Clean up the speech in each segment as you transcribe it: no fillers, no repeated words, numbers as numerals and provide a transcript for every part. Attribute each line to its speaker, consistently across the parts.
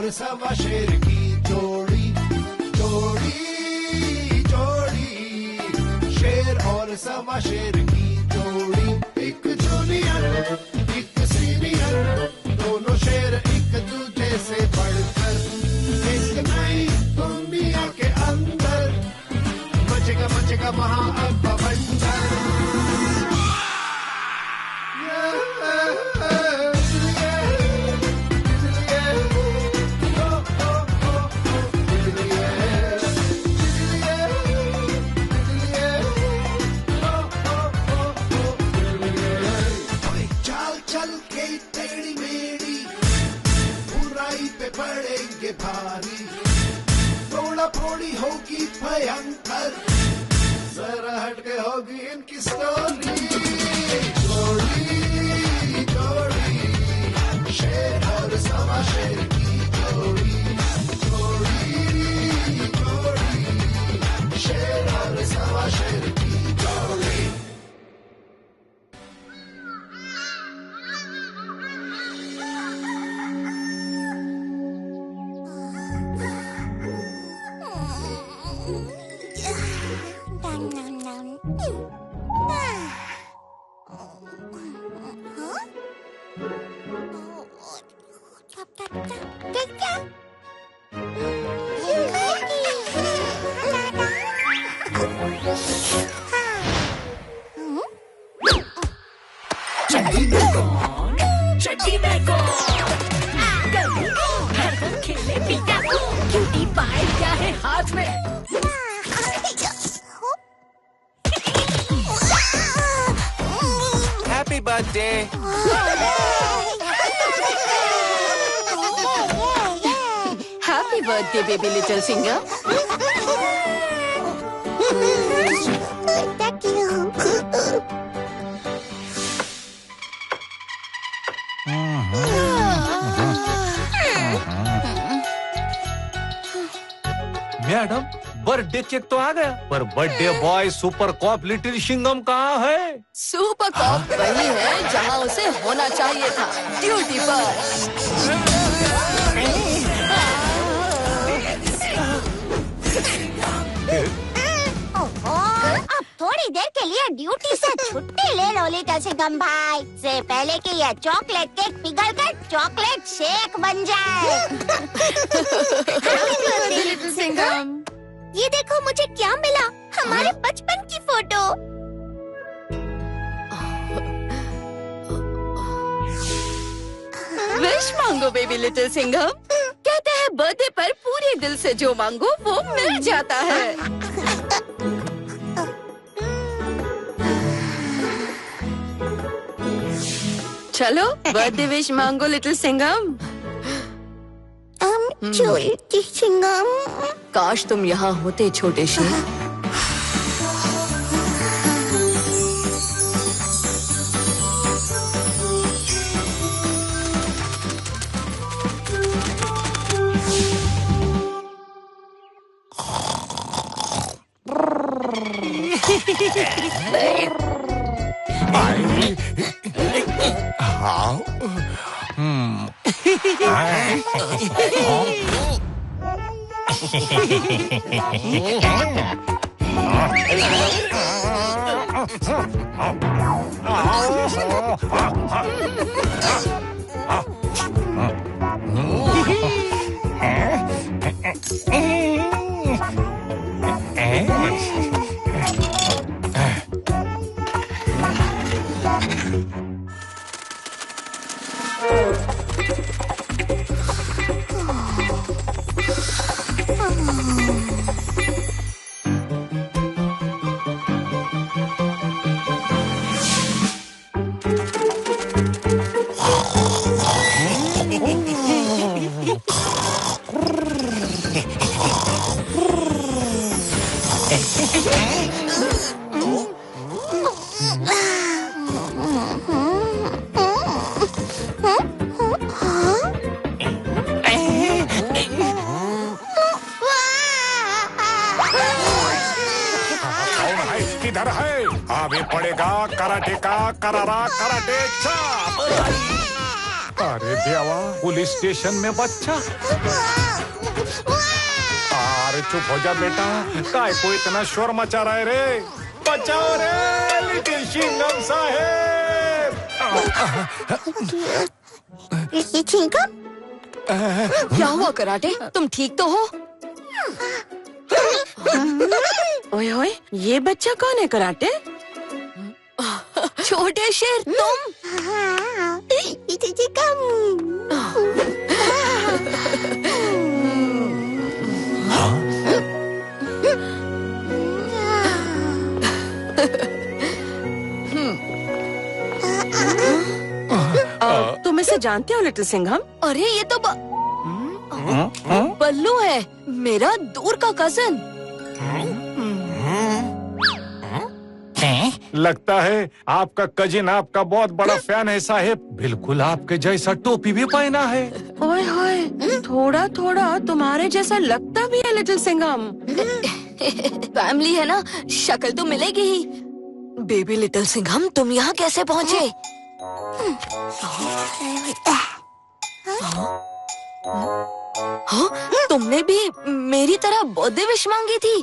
Speaker 1: और सवा शेर की जोड़ी, जोड़ी जोड़ी, शेर और सवा शेर की जोड़ी। एक जूनियर एक सीनियर, दोनों शेर एक दूजे से बढ़कर, एक नई दुनिया के अंदर मचेगा वहाँ अब बवंडर। पड़ेंगे भारी, थोड़ा थोड़ी होगी भयंकर, जरा हटके होगी इनकी स्टोरी। जोड़ी जोड़ी, शेर और सवा शेर की जोड़ी, जोड़ी जोड़ी, शेर और सवा शेर की जोड़ी।
Speaker 2: चड्डी में खेले पिटा को, क्यूटी पाए क्या है हाथ में।
Speaker 3: Happy birthday.
Speaker 2: Happy birthday baby little singer.
Speaker 4: Thank you.
Speaker 3: Madam, birthday cake तो आ गया, पर birthday boy super cop little Singham कहाँ है?
Speaker 2: सुपर कॉप वही है जहाँ उसे होना चाहिए था, ड्यूटी पर।
Speaker 4: अब थोड़ी देर के लिए ड्यूटी से छुट्टी ले लो लिटिल सिंघम भाई, से पहले कि यह चॉकलेट केक पिघल कर चॉकलेट शेक बन जाए।
Speaker 2: लिटिल सिंघम,
Speaker 4: ये देखो मुझे क्या मिला, हमारे बचपन की फोटो।
Speaker 2: विश मांगो बेबी लिटिल सिंघम। कहते हैं बर्थडे पर पूरे दिल से जो मांगो वो मिल जाता है। चलो बर्थडे विश मांगो लिटिल सिंघम।
Speaker 4: छोटी सिंघम,
Speaker 2: काश तुम यहाँ होते छोटे शेर।
Speaker 5: किधर है? अभी पड़ेगा कराटे का करारा कराटे चाप।
Speaker 3: अरे देवा, पुलिस स्टेशन में बच्चा। अरे चुप हो जा बेटा, काय को इतना शोर मचा रहा है रे? बचाओ रे लिटिल सिंघम साहेब।
Speaker 4: चिंगम,
Speaker 2: क्या हुआ कराटे? तुम ठीक तो हो? ओए ओए, ये बच्चा कौन है कराटे? छोटे शेर तुम?
Speaker 4: चिंगम।
Speaker 2: तुम इसे जानते हो लिटिल सिंघम? अरे ये तो बल्लू है, मेरा दूर का कजन।
Speaker 3: लगता है आपका कजिन आपका बहुत बड़ा फैन है साहेब। बिल्कुल आपके जैसा टोपी भी पहना है।
Speaker 2: ओए होए, थोड़ा थोड़ा तुम्हारे जैसा लगता भी है लिटिल सिंघम। फैमिली है ना, शक्ल तो मिलेगी ही। बेबी लिटिल सिंघम, तुम यहाँ कैसे पहुँचे? हाँ, तुमने भी मेरी तरह बर्थडे विश मांगी थी?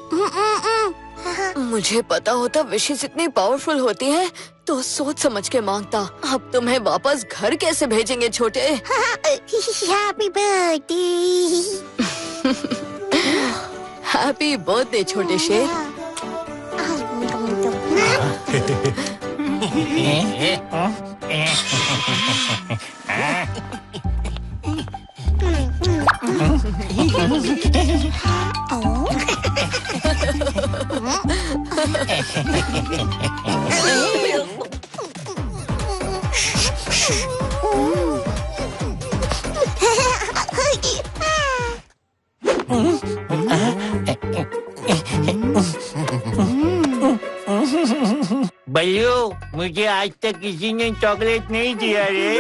Speaker 2: मुझे पता होता विशेस इतनी पावरफुल होती हैं, तो सोच समझ के मांगता। अब तुम्हें वापस घर कैसे भेजेंगे छोटे?
Speaker 4: Happy birthday.
Speaker 2: हैप्पी बर्थडे छोटे शेर।
Speaker 5: बल्लू, मुझे आज तक किसी ने चॉकलेट नहीं दिया रे।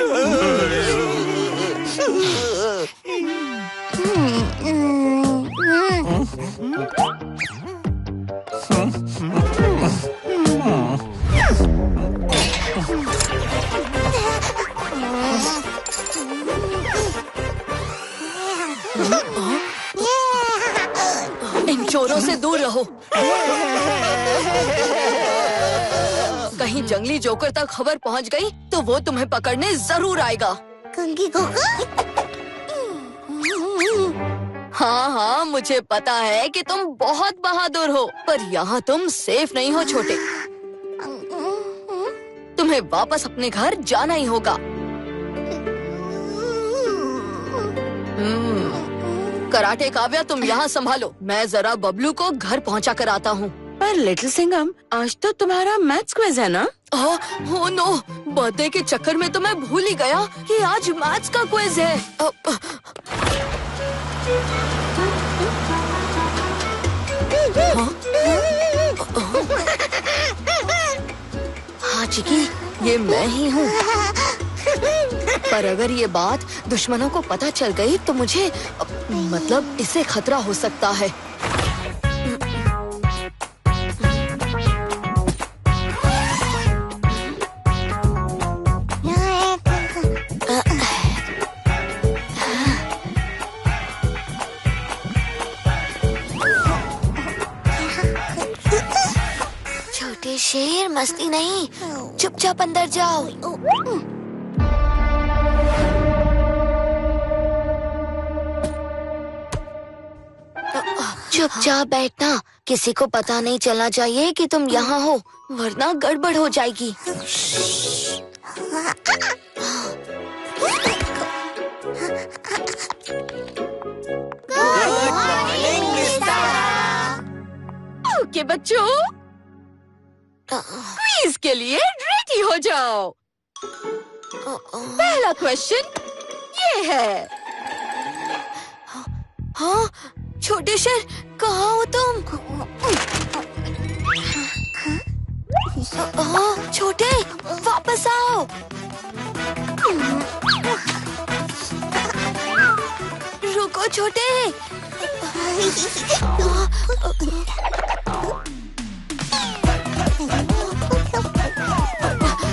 Speaker 2: इन चोरों से दूर रहो। कहीं जंगली जोकर तक खबर पहुंच गई तो वो तुम्हें पकड़ने जरूर आएगा।
Speaker 4: कंगी
Speaker 2: हाँ हाँ, मुझे पता है कि तुम बहुत बहादुर हो, पर यहाँ तुम सेफ नहीं हो छोटे। तुम्हें वापस अपने घर जाना ही होगा। कराटे काव्या, तुम यहाँ संभालो, मैं जरा बबलू को घर पहुँचा कर आता हूँ। पर लिटिल सिंघम, आज तो तुम्हारा मैथ्स क्विज है ना? ओह नो, बर्थडे के चक्कर में तो मैं भूल ही गया कि आज मैथ्स का क्विज है। हाँ चिकी, ये मैं ही हूँ। पर अगर ये बात दुश्मनों को पता चल गई तो मुझे मतलब इससे खतरा हो सकता है।
Speaker 4: छोटे शेर, मस्ती नहीं, चुपचाप अंदर जाओ। चुपचाप बैठना, किसी को पता नहीं चलना चाहिए कि तुम यहाँ हो, वरना गड़बड़ हो जाएगी।
Speaker 2: ओके बच्चों, क्विज के लिए रेडी हो जाओ। पहला क्वेश्चन ये है। हाँ, छोटे शेर, कहाँ हो तुम? छोटे, वापस आओ। रुको छोटे।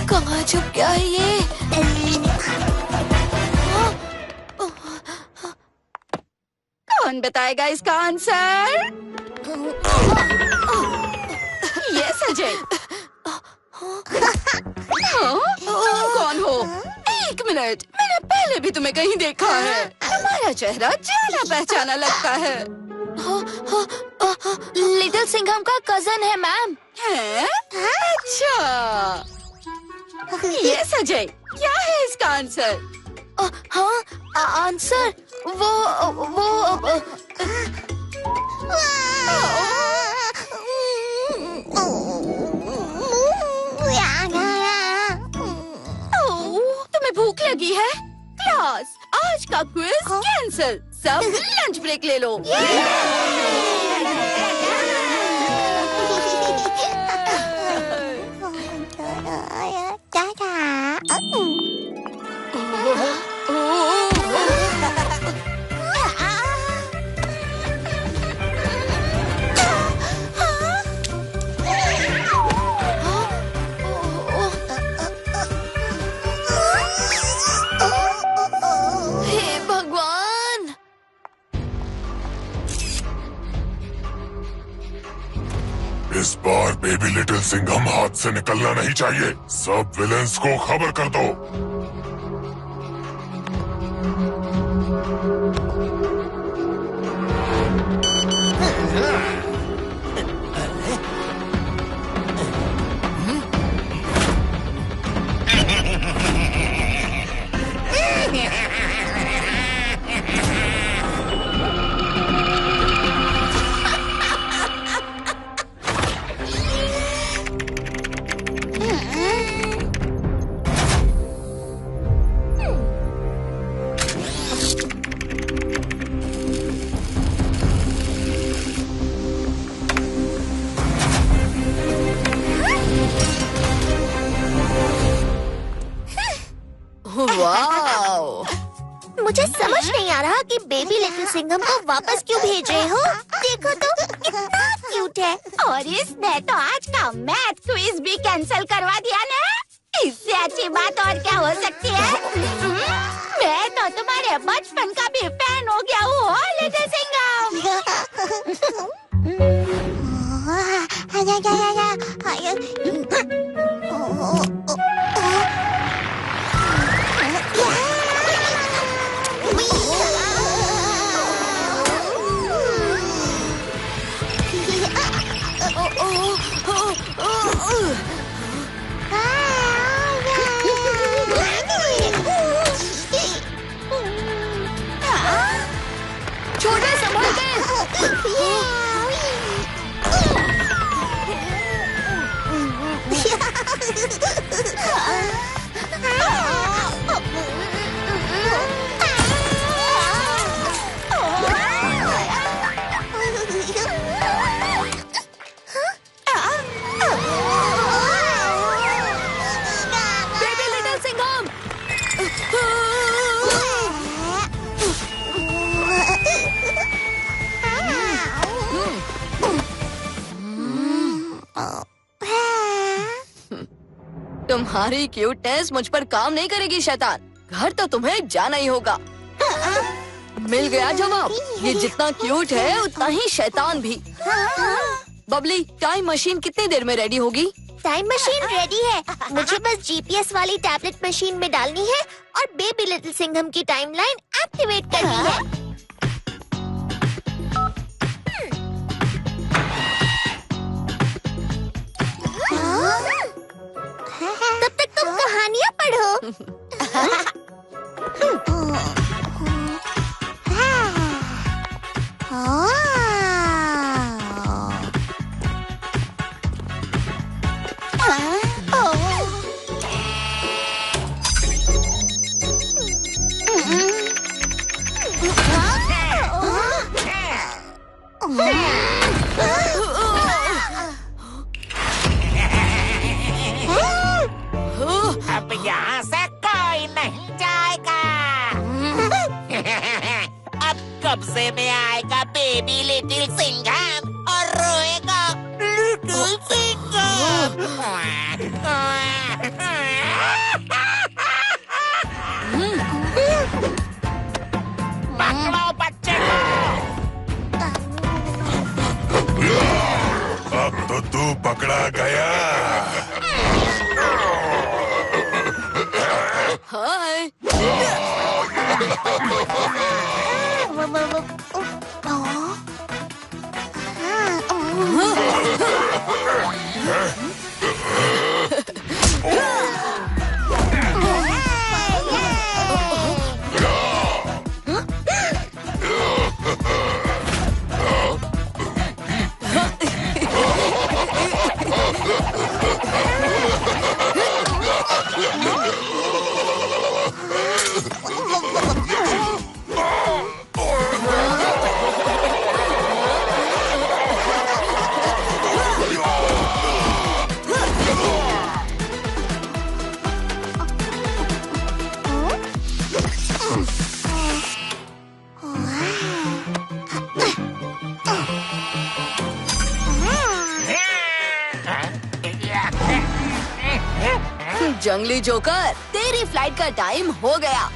Speaker 2: कहाँ छुप गया है ये? कौन बताएगा इसका आंसर? यस अजय। तुम कौन हो? एक मिनट, मैंने पहले भी तुम्हें कहीं देखा है। तुम्हारा चेहरा जाना पहचाना लगता है।
Speaker 4: लिटिल सिंघम का कजन है मैम।
Speaker 2: है? अच्छा। यस अजय, क्या है इसका आंसर?
Speaker 4: हाँ, आंसर वो
Speaker 2: तुम्हें भूख लगी है? क्लास, आज का क्विज कैंसिल। सब लंच ब्रेक ले लो। हे भगवान!
Speaker 6: इस बार बेबी लिटिल सिंघम हाथ से निकलना नहीं चाहिए। सब विलेंस को खबर कर दो।
Speaker 2: वाओ!
Speaker 4: मुझे समझ नहीं आ रहा कि बेबी लिटिल सिंघम को वापस क्यों भेज रहे हो। देखो तो कितना क्यूट है। और इसने तो आज का मैथ क्विज भी कैंसिल करवा दिया ना। इससे अच्छी बात और क्या हो सकती है? मैं तो तुम्हारे बचपन का भी फैन हो गया हूँ लिटिल
Speaker 2: छोटे संभल के। Baby little Singham! तुम्हारी क्यूटनेस मुझ पर काम नहीं करेगी शैतान। घर तो तुम्हें जाना ही होगा। मिल गया जवाब। ये जितना क्यूट है उतना ही शैतान भी। बबली, टाइम मशीन कितनी देर में रेडी होगी?
Speaker 4: टाइम मशीन रेडी है। मुझे बस जीपीएस वाली टैबलेट मशीन में डालनी है और बेबी लिटिल सिंघम की टाइमलाइन एक्टिवेट करनी है। तब तक तुम कहानियाँ पढ़ो।
Speaker 5: अब यहाँ से कोई नहीं जाएगा। अब कब्जे में आएगा बेबी लिटिल सिंघम और रोएगा लिटिल सिंघम। पकड़ो बच्चे को।
Speaker 6: पकड़ा गया।
Speaker 2: हाय। जंगली जोकर, तेरी फ्लाइट का टाइम हो गया।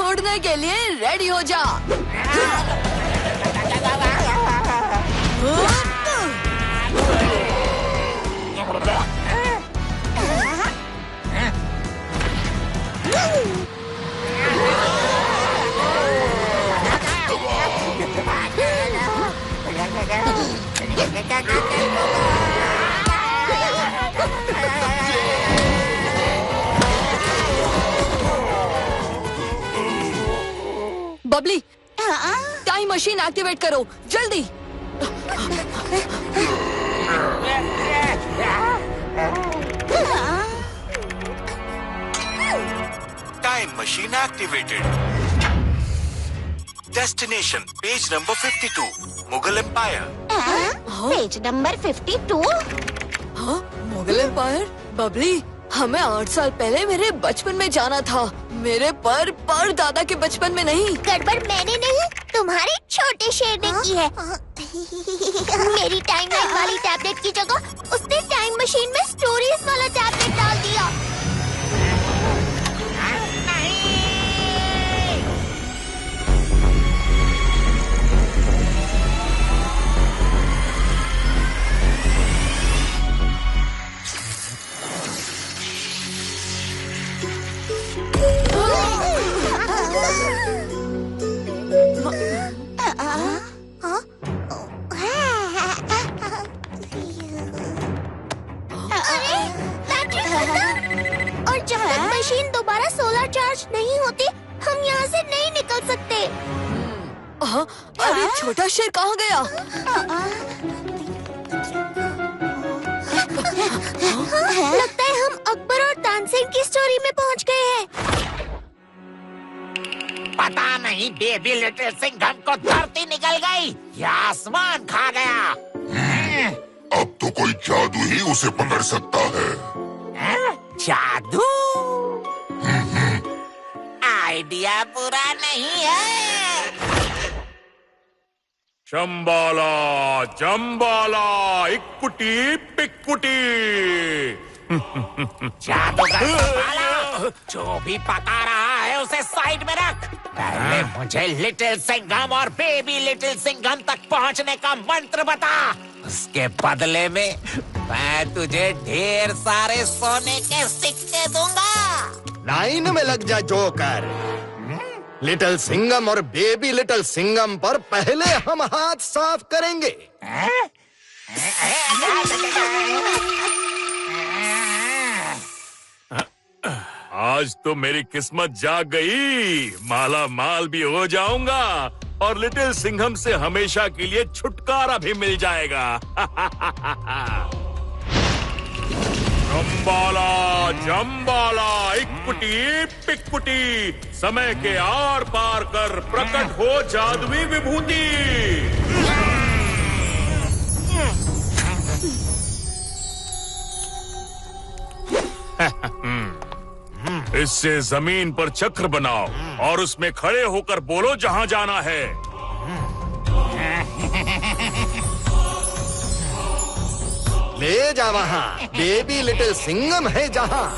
Speaker 2: उड़ने के लिए रेडी हो जा। बबली, टाइम मशीन एक्टिवेट करो जल्दी।
Speaker 7: Time machine activated. Destination page number 52 Mughal empire.
Speaker 4: Page number 52।
Speaker 2: हाँ, मुगल एम्पायर। बबली, हमें 8 साल पहले मेरे बचपन में जाना था, मेरे पर दादा के बचपन में नहीं।
Speaker 4: गड़बड़ मैंने नहीं, तुम्हारे छोटे शेर ने की है। मेरी टाइमलाइन वाली टैबलेट की जगह उसने टाइम मशीन में स्टोरीज वाला टैबलेट डाल दिया। और जब तक मशीन दोबारा सोलर चार्ज नहीं होती, हम यहाँ से नहीं निकल सकते।
Speaker 2: अरे छोटा शेर कहाँ गया?
Speaker 4: लगता है हम अकबर और तानसेन की स्टोरी में पहुँच गए हैं।
Speaker 5: पता नहीं बेबी लिटिल सिंघम को धरती निकल गई या आसमान खा गया।
Speaker 6: अब तो कोई जादू ही उसे पकड़ सकता है।
Speaker 5: जादू? आइडिया बुरा नहीं है।
Speaker 3: शंबाला जंबाला इक्कुटी पिक्कुटी।
Speaker 5: जादूगर संभाला, जो भी पका रहा है उसे साइड में रख। पहले मुझे लिटिल सिंघम और बेबी लिटिल सिंघम तक पहुंचने का मंत्र बता। उसके बदले में मैं तुझे ढेर सारे सोने के सिक्के दूंगा।
Speaker 8: लाइन में लग जा जोकर। लिटिल सिंघम और बेबी लिटिल सिंघम पर पहले हम हाथ साफ करेंगे।
Speaker 3: आज तो मेरी किस्मत जाग गई, माला माल भी हो जाऊंगा और लिटिल सिंघम से हमेशा के लिए छुटकारा भी मिल जाएगा। जंबाला जंबाला इक्कुटी पिक्कुटी, समय के आर पार कर प्रकट हो जादुई विभूति। इससे जमीन पर चक्र बनाओ और उसमें खड़े होकर बोलो जहां जाना है।
Speaker 8: ले जा वहाँ, बेबी लिटिल सिंघम है जहाँ।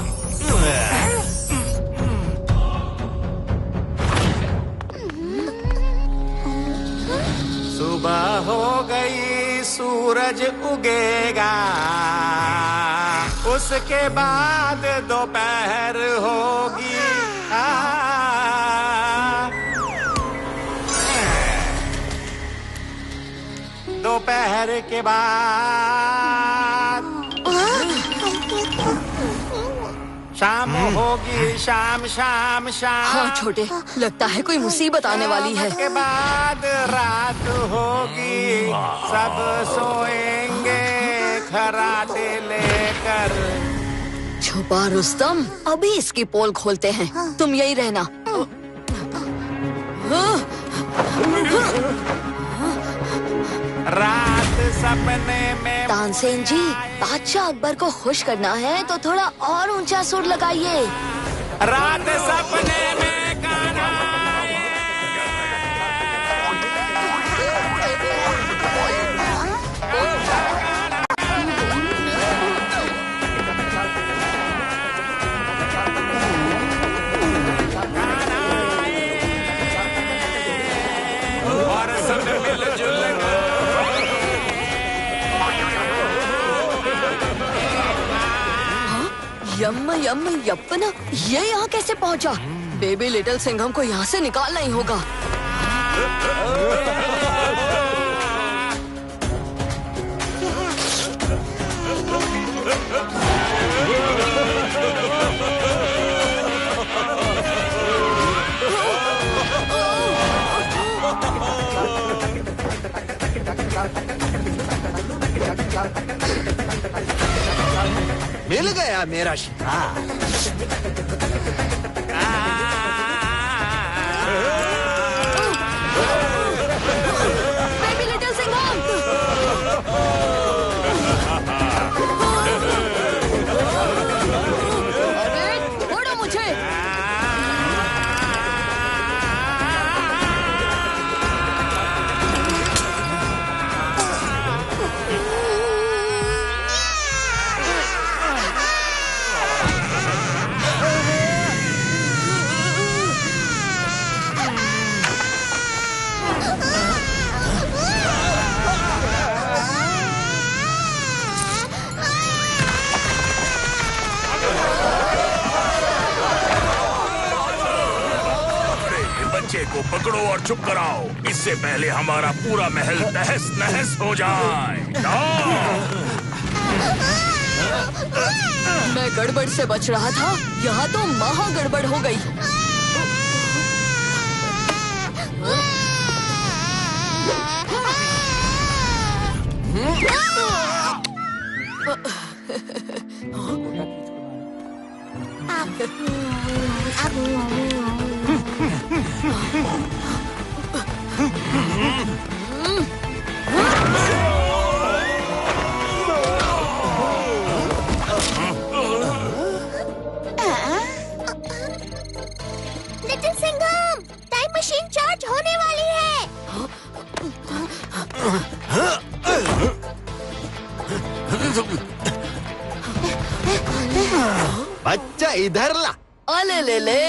Speaker 1: सुबह हो गई, सूरज
Speaker 5: सूरज उगेगा, उसके बाद दोपहर होगी। दोपहर के बाद शाम होगी, शाम शाम शाम।
Speaker 2: हाँ छोटे, लगता है कोई मुसीबत आने वाली है।
Speaker 5: के बाद रात होगी, सब सोएंगे खराटे लेकर।
Speaker 2: छुपा रुस्तम, अभी इसकी पोल खोलते हैं। तुम यही रहना।
Speaker 5: रात सपने में
Speaker 2: तानसेन जी, बादशाह अकबर को खुश करना है तो थोड़ा और ऊंचा सुर लगाइए।
Speaker 5: रात सपने में गाना आए। और सब मिलजुल
Speaker 2: यम यम यप्पना, ये यहाँ कैसे पहुँचा? बेबी लिटिल सिंघम को यहाँ से निकालना ही होगा।
Speaker 8: मिल गया मेरा शिकार।
Speaker 2: Baby little Singham! अरे छोड़ो मुझे।
Speaker 3: बच्चे को पकड़ो और चुप कराओ, इससे पहले हमारा पूरा महल तहस नहस हो जाए।
Speaker 2: मैं गड़बड़ से बच रहा था, यहाँ तो महा गड़बड़ हो गई।
Speaker 4: Little Singham, time machine charge होने वाली है।
Speaker 8: बच्चा इधर ला।
Speaker 2: अले ले ले।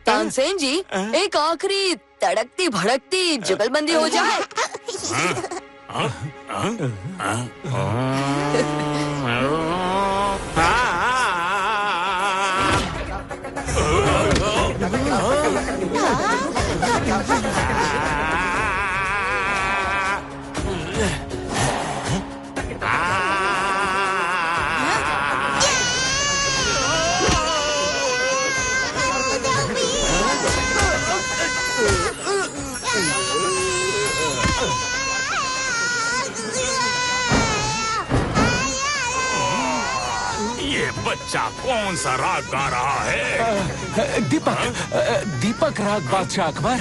Speaker 2: तानसेन जी, एक आखिरी तड़कती भड़कती जुगलबंदी हो जाए।
Speaker 3: बच्चा कौन सा राग गा रहा है?
Speaker 9: दीपक राग बादशाह अकबर।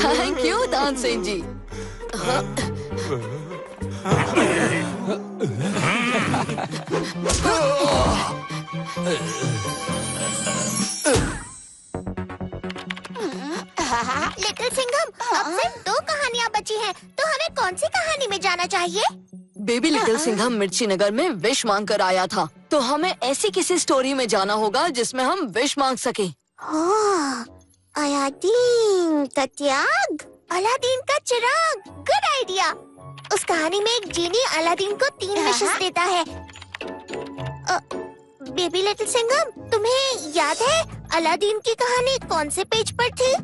Speaker 2: थैंक यू तानसेन जी।
Speaker 4: चाहिए?
Speaker 2: बेबी लिटिल सिंघम मिर्ची नगर में विश मांग कर आया था, तो हमें ऐसी किसी स्टोरी में जाना होगा जिसमें हम विश मांग सके।
Speaker 4: अलादीन का त्याग, अलादीन का चिराग, गुड आइडिया। उस कहानी में एक जीनी अलादीन को 3 विशेस देता है। बेबी लिटिल सिंघम, तुम्हें याद है अलादीन की कहानी कौन से पेज पर थी?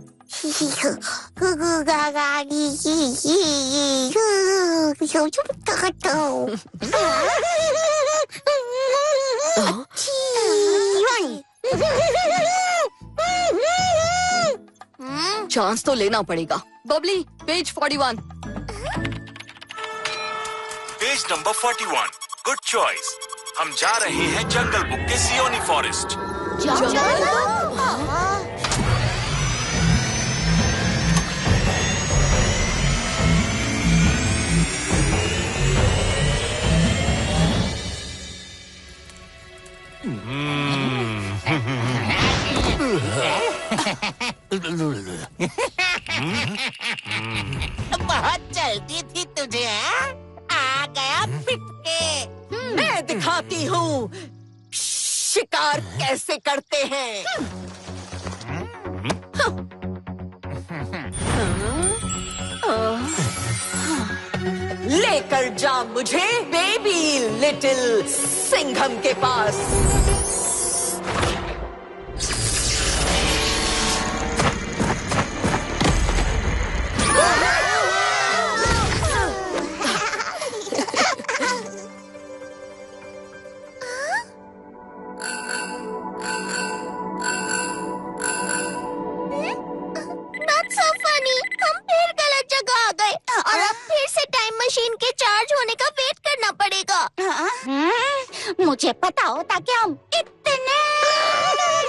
Speaker 2: चांस तो लेना पड़ेगा। Babli, page 41।
Speaker 7: Page number 41। Good choice. हम जा रहे हैं जंगल बुक के सियोनी फॉरेस्ट।
Speaker 5: बहुत जल्दी थी तुझे, आ गया पिटके।
Speaker 10: मैं दिखाती हूँ शिकार कैसे करते हैं। लेकर जा मुझे बेबी लिटिल सिंघम के पास।
Speaker 4: मुझे पता होता कि हम इतने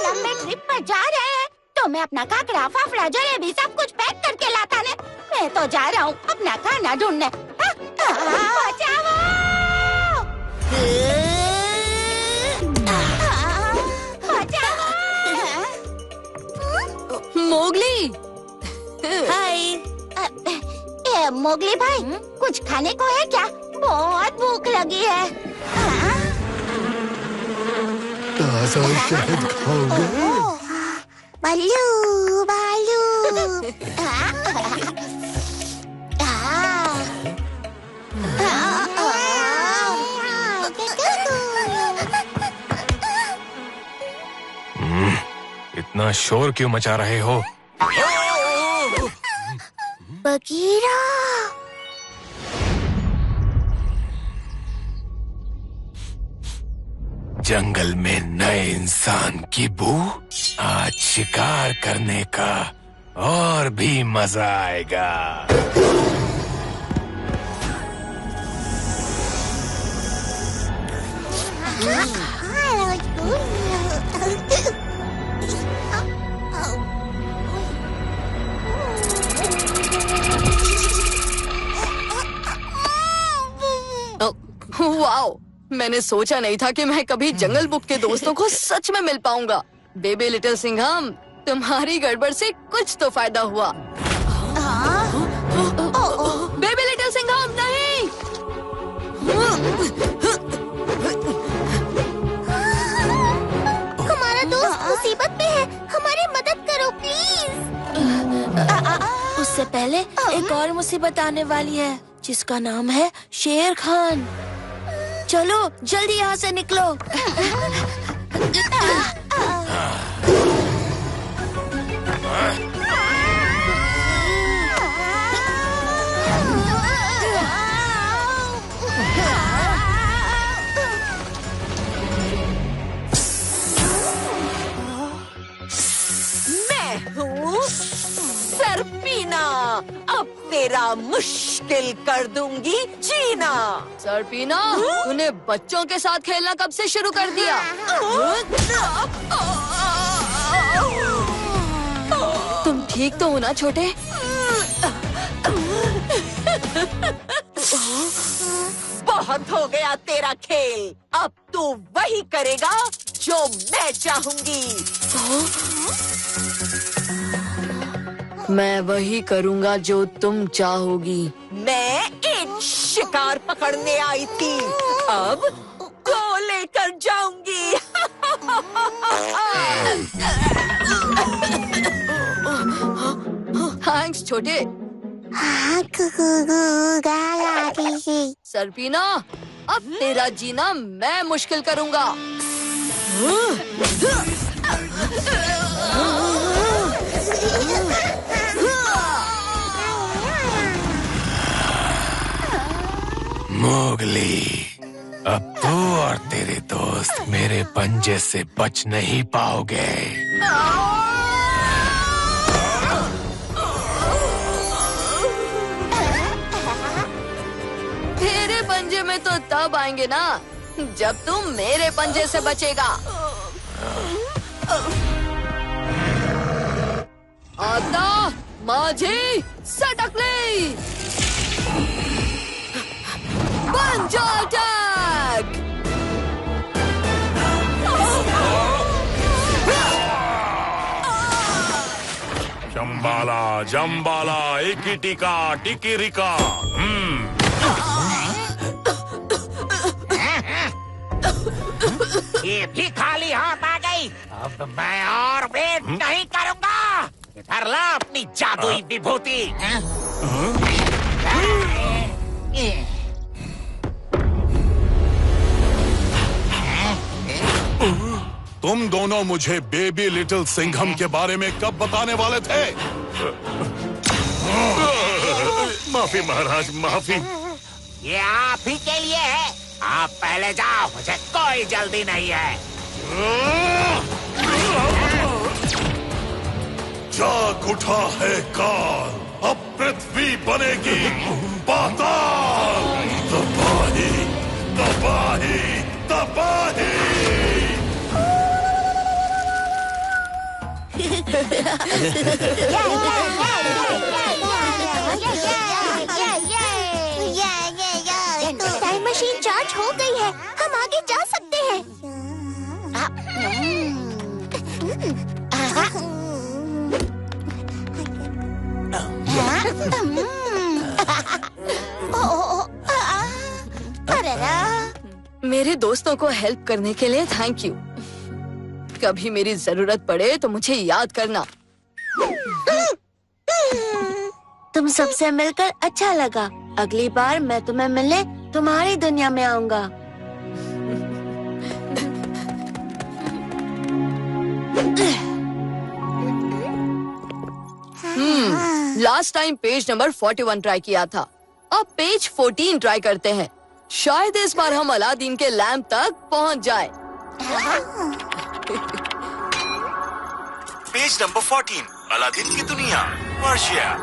Speaker 4: लंबे ट्रिप पर जा रहे हैं तो मैं अपना काकड़ा, फाफड़ा, जलेबी सब कुछ पैक करके लाता ने। मैं तो जा रहा हूँ अपना खाना ढूंढने। बचाओ!
Speaker 2: मोगली।
Speaker 4: हाय। मोगली भाई, कुछ खाने को है क्या? बहुत भूख लगी है।
Speaker 8: ताज़ा शहद खाओगे?
Speaker 4: बालू बालू।
Speaker 9: इतना शोर क्यों मचा रहे हो?
Speaker 4: बगीरा।
Speaker 9: जंगल में नए इंसान की बू। आज शिकार करने का और भी मजा आएगा।
Speaker 2: वाओ, मैंने सोचा नहीं था कि मैं कभी जंगल बुक के दोस्तों को सच में मिल पाऊंगा। बेबी लिटिल सिंघम, तुम्हारी गड़बड़ से कुछ तो फायदा हुआ। बेबी लिटिल सिंघम, नहीं।
Speaker 4: हमारा दोस्त मुसीबत में है, हमारी मदद करो प्लीज।
Speaker 11: उससे पहले एक और मुसीबत आने वाली है जिसका नाम है शेर खान। चलो जल्दी यहाँ से निकलो।
Speaker 10: मैं हूँ सर्पीना, अब तेरा मुश्किल कर दूंगी जीना।
Speaker 2: सर्पीना, तूने बच्चों के साथ खेलना कब से शुरू कर दिया? तुम ठीक तो हो ना छोटे?
Speaker 10: बहुत हो गया तेरा खेल, अब तू वही करेगा जो मैं चाहूंगी।
Speaker 2: मैं वही करूँगा जो तुम चाहोगी।
Speaker 10: मैं इन शिकार पकड़ने आई थी, अब तो लेकर जाऊंगी।
Speaker 2: थैंक्स छोटे। सरपीना, अब तेरा जीना मैं मुश्किल करूंगा।
Speaker 9: मोगली, अब तू और तेरे दोस्त मेरे पंजे से बच नहीं पाओगे।
Speaker 2: तेरे पंजे में तो तब आएंगे ना जब तुम मेरे पंजे से बचेगा। आता माझी सटकली, पंजा अटैक।
Speaker 3: जम्बाला जम्बाला, इकी टिका टिकी रिका।
Speaker 5: ये भी खाली हाथ आ गई। अब मैं और वेट नहीं करूंगा। इधर ला अपनी जादुई विभूति।
Speaker 12: तुम दोनों मुझे बेबी लिटिल सिंघम के बारे में कब बताने वाले थे?
Speaker 3: माफी महाराज, माफी।
Speaker 5: ये आप ही के लिए है। आप पहले जाओ, मुझे कोई जल्दी नहीं है।
Speaker 12: जाग उठा है काल, अब पृथ्वी बनेगी पाताल। तबाही तबाही तबाही।
Speaker 4: टाइम मशीन चार्ज हो गई है, हम आगे जा सकते हैं।
Speaker 2: मेरे दोस्तों को हेल्प करने के लिए थैंक यू। कभी मेरी जरूरत पड़े तो मुझे याद करना।
Speaker 11: तुम सबसे मिलकर अच्छा लगा। अगली बार मैं तुम्हें मिलने तुम्हारी दुनिया में आऊंगा।
Speaker 2: Last time page number 41 try किया था, अब पेज 14 ट्राई करते हैं। शायद इस बार हम अलादीन के लैंप तक पहुंच जाए।
Speaker 7: पेज नंबर 14, अलादीन की दुनिया, पर्शिया।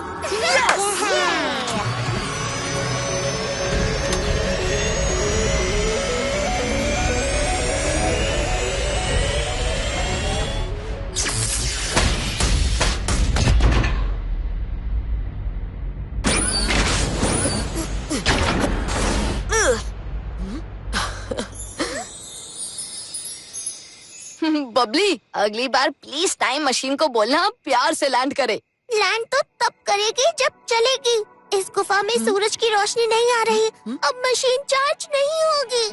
Speaker 2: बबली, अगली बार प्लीज टाइम मशीन को बोलना प्यार से लैंड करे।
Speaker 4: लैंड तो तब करेगी जब चलेगी। इस गुफा में सूरज की रोशनी नहीं आ रही, अब मशीन चार्ज नहीं होगी।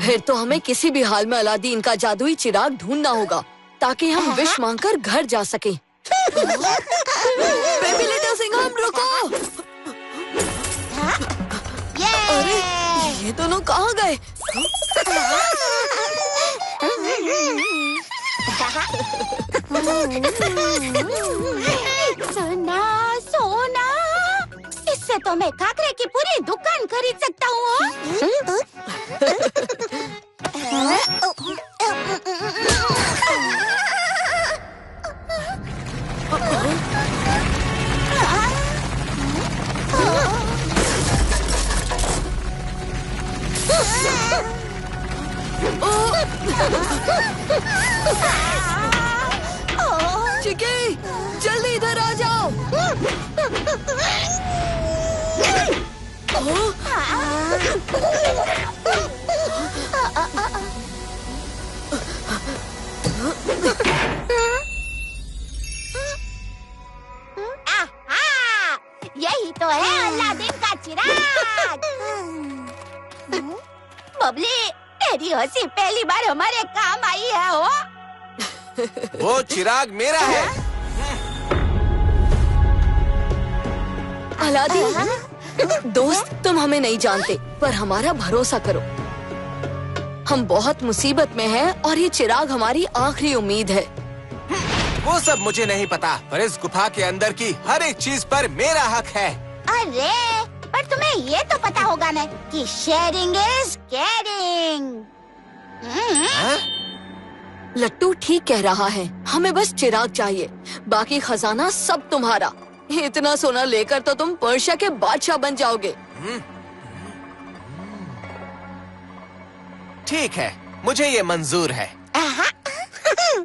Speaker 2: फिर तो हमें किसी भी हाल में अलादीन का जादुई चिराग ढूंढना होगा ताकि हम विश मांगकर घर जा सकें। बेबी लिटिल सिंघम, रुको। अरे ये दोनों कहाँ गए?
Speaker 4: सोना सोना, इससे तो मैं खाकरे की पूरी दुकान खरीद सकता हूँ।
Speaker 2: चिकी, जल्दी इधर आ जाओ।
Speaker 4: यही तो है अलादीन का चिराग। चिराग। बबली, तेरी हंसी पहली बार हमारे काम आई है हो।
Speaker 13: वो चिराग मेरा है।
Speaker 2: अलादीन, दोस्त तुम हमें नहीं जानते पर हमारा भरोसा करो। हम बहुत मुसीबत में हैं और ये चिराग हमारी आखिरी उम्मीद है।
Speaker 13: वो सब मुझे नहीं पता, पर इस गुफा के अंदर की हर एक चीज पर मेरा हक है।
Speaker 4: अरे, पर तुम्हें ये तो पता होगा ना कि शेयरिंग इज केयरिंग।
Speaker 2: लट्टू ठीक कह रहा है, हमें बस चिराग चाहिए, बाकी खजाना सब तुम्हारा। इतना सोना लेकर तो तुम पर्शिया के बादशाह बन जाओगे।
Speaker 13: ठीक है, मुझे ये मंजूर है।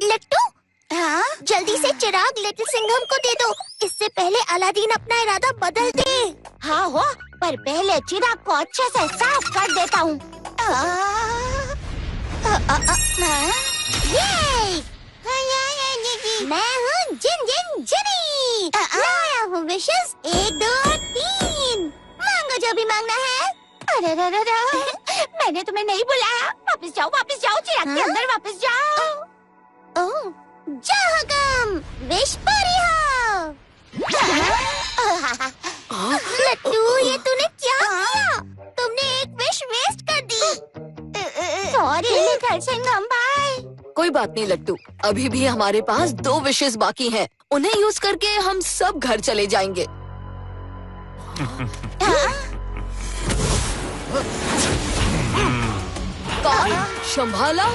Speaker 4: लट्टू, हाँ, जल्दी से चिराग लिटिल सिंघम को दे दो, इससे पहले अलादीन अपना इरादा बदल दे। हाँ हो, पर पहले चिराग को अच्छे से साफ कर देता हूँ। मैं हूँ जिन जिन जिनी, लाया हूँ विशेष 1 2 3, मांगो जो भी मांगना है। अरे मैंने तुम्हें नहीं बुलाया, वापस जाओ चिराग के अंदर वापस जाओ। ओह, जा हुकम, विश पूरी हो। लट्टू, ये तूने क्या किया? तुमने एक विश वेस्ट कर दी। सॉरी लिटिल सिंघम भाई।
Speaker 2: कोई बात नहीं लट्टू, अभी भी हमारे पास 2 विशेस बाकी हैं। उन्हें यूज करके हम सब घर चले जाएंगे। कार्ल, संभाला।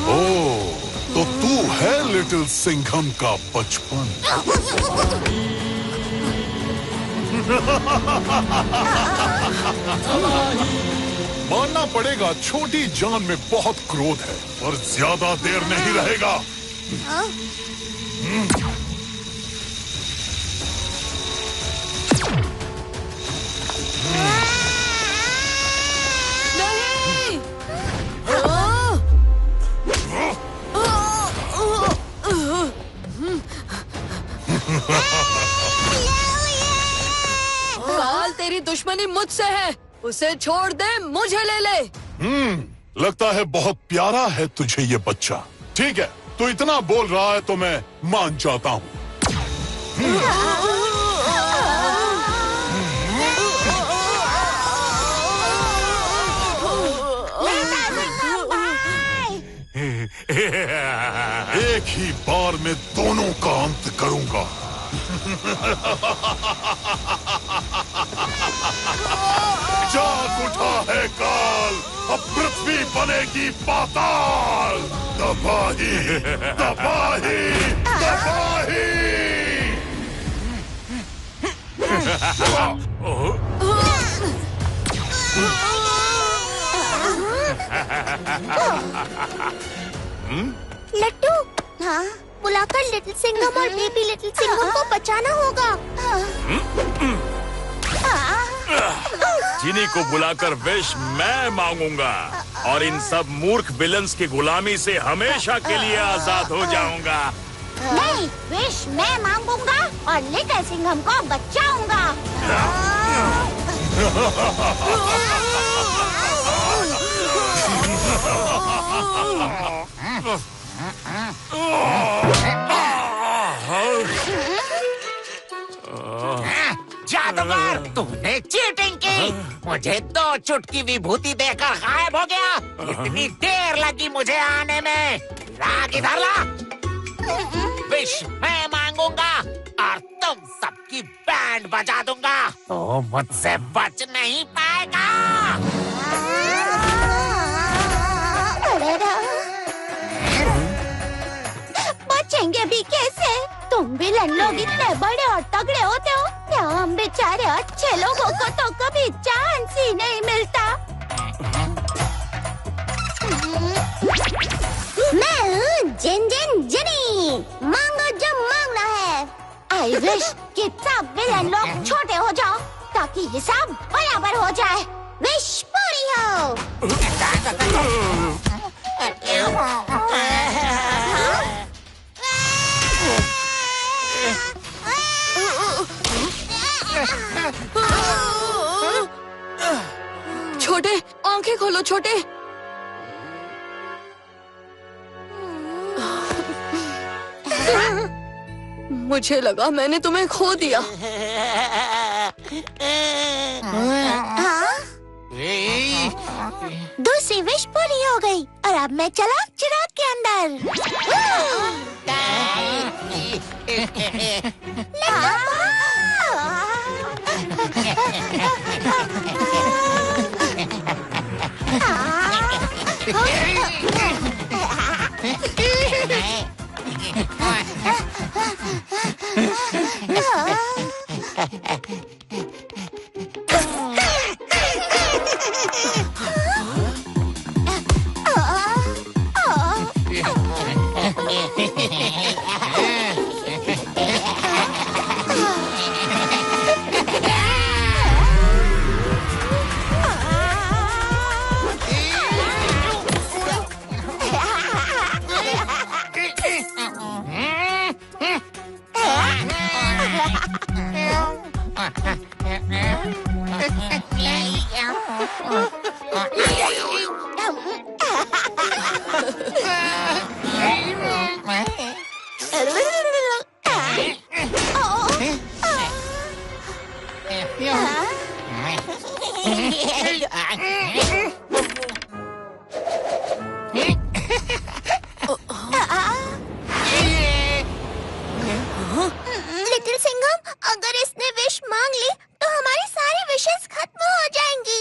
Speaker 12: ओह, तो तू है लिटिल सिंघम का बचपन। मानना पड़ेगा, छोटी जान में बहुत क्रोध है, पर ज्यादा देर नहीं रहेगा।
Speaker 2: नहीं। कार्ल, तेरी दुश्मनी मुझसे है, उसे छोड़ दे, मुझे ले ले।
Speaker 12: लगता है बहुत प्यारा है तुझे ये बच्चा। ठीक है, तू इतना बोल रहा है तो मैं मान जाता हूँ। एक ही बार में दोनों का अंत करूंगा। जाग उठा है काल, अब पृथ्वी बनेगी पाताल। तबाही, तबाही, तबाही।
Speaker 4: लट्टू, हाँ, बुलाकर लिटिल सिंघम और बेबी लिटिल सिंघम को बचाना होगा।
Speaker 3: जिनी को बुलाकर विश मैं मांगूंगा और इन सब मूर्ख विलन्स की गुलामी से हमेशा के लिए आजाद हो जाऊंगा।
Speaker 4: नहीं, विश मैं मांगूंगा और लिटिल सिंघम को बचाऊंगा।
Speaker 5: जादूगर, तूने चीटिंग की। मुझे 2 चुटकी विभूति देकर गायब हो गया। इतनी देर लगी मुझे आने में। लाग इधर ला। विश मैं मांगूंगा और तुम सबकी बैंड बजा दूंगा, तो मुझसे बच नहीं पाएगा।
Speaker 4: बचेंगे भी कैसे? तुम विलन लोग इतने बड़े और तगड़े होते हो, क्या हम बेचारे अच्छे लोगों को तो कभी चांस ही नहीं मिलता। मैं हूँ जिन जिन जिनी, मांगो जो मांगना है। आई विश कि सब विलन लोग छोटे हो जाओ ताकि हिसाब बराबर हो जाए। विश पूरी हो।
Speaker 2: छोटे, आंखें खोलो छोटे। मुझे लगा मैंने तुम्हें खो दिया।
Speaker 4: दूसरी विश पूरी हो गई और अब मैं चला चिराग के अंदर। लिटिल सिंघम, अगर इसने विश मांग ली तो हमारी सारी विशेस खत्म हो जाएंगी।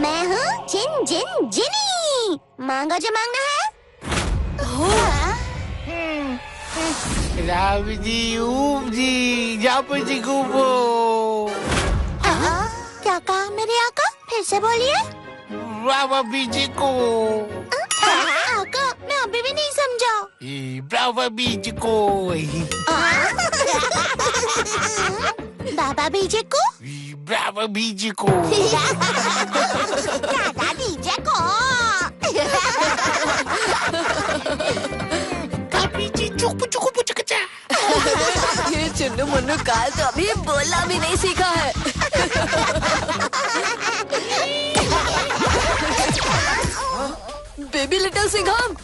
Speaker 4: मैं हूँ जिन जिन जिनी। मांगो जो मांगना है। क्या कहा मेरे आका? फिर से बोलिए।
Speaker 14: ब्रावा बीजी को।
Speaker 4: आका, मैं अभी भी नहीं समझा।
Speaker 14: ब्रावा बीजी को।
Speaker 4: बाबा बीजे को।
Speaker 14: ब्रावा बीजी को।
Speaker 4: दादा बीजे को।
Speaker 2: ये चुन्नू मुन्नू काल तो अभी बोलना भी नहीं सीखा है। बेबी लिटिल सिंघम,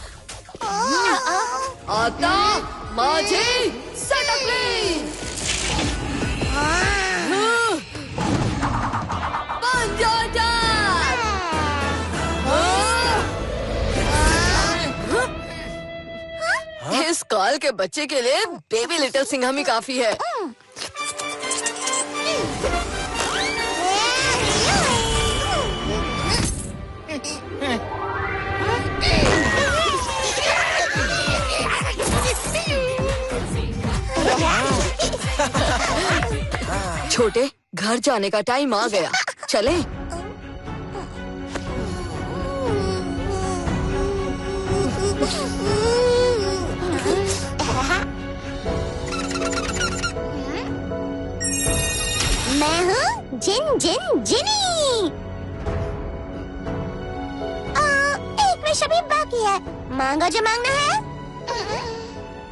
Speaker 2: आता माझी सटकली। बन जा। इस काल के बच्चे के लिए बेबी लिटिल सिंघम ही काफी है। छोटे, घर जाने का टाइम आ गया, चलें?
Speaker 4: मैं हूँ जिन जिन जिनी। एक विश अभी बाकी है। मांगो जो मांगना है।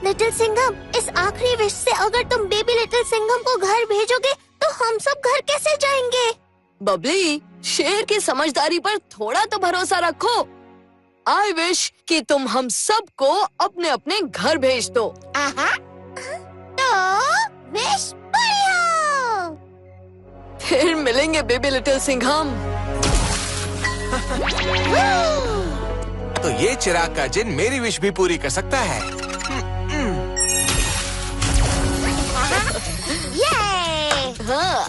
Speaker 4: लिटिल सिंघम, इस आखिरी विश से अगर तुम बेबी लिटिल सिंघम को घर भेजोगे तो हम सब घर कैसे जाएंगे?
Speaker 2: बबली, शेर की समझदारी पर थोड़ा तो भरोसा रखो। आई विश कि तुम हम सबको अपने अपने घर भेज दो।
Speaker 4: तो विश पूरी हो।
Speaker 2: फिर मिलेंगे बेबी लिटिल सिंघम।
Speaker 13: तो ये चिराग का जिन मेरी विश भी पूरी कर सकता है।
Speaker 4: ये!
Speaker 2: हाँ।